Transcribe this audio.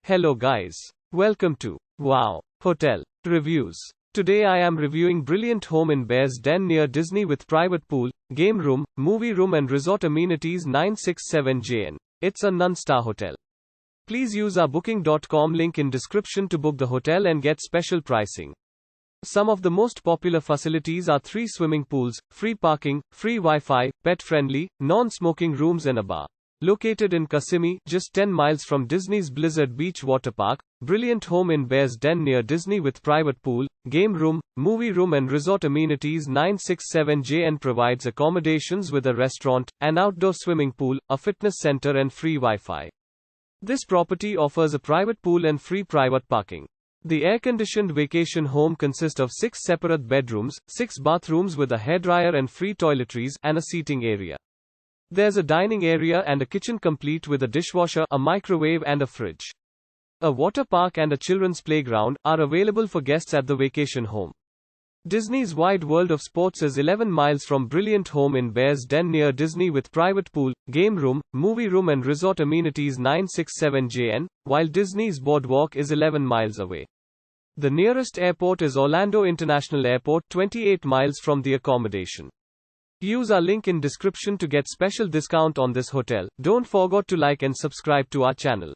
Hello guys. Welcome to Wow Hotel Reviews. Today I am reviewing brilliant home in Bears Den near Disney with private pool, game room, movie room and resort amenities 967JN. It's a non-star hotel. Please use our booking.com link in description to book the hotel and get special pricing. Some of the most popular facilities are 3 swimming pools, free parking, free Wi-Fi, pet-friendly, non-smoking rooms and a bar. Located in Kissimmee, just 10 miles from Disney's Blizzard Beach water park, brilliant home in Bears Den near Disney with private pool, game room, movie room and resort amenities 967JN provides accommodations with a restaurant, an outdoor swimming pool, a fitness center and free Wi-Fi. This property offers a private pool and free private parking. The air-conditioned vacation home consists of 6 separate bedrooms, 6 bathrooms with a hairdryer and free toiletries, and a seating area. There's a dining area and a kitchen complete with a dishwasher, a microwave and a fridge. A water park and a children's playground are available for guests at the vacation home. Disney's Wide World of Sports is 11 miles from brilliant home in Bears Den near Disney with private pool, game room, movie room and resort amenities 967JN, while Disney's Boardwalk is 11 miles away. The nearest airport is Orlando International Airport, 28 miles from the accommodation. Use our link in description to get special discount on this hotel. Don't forget to like and subscribe to our channel.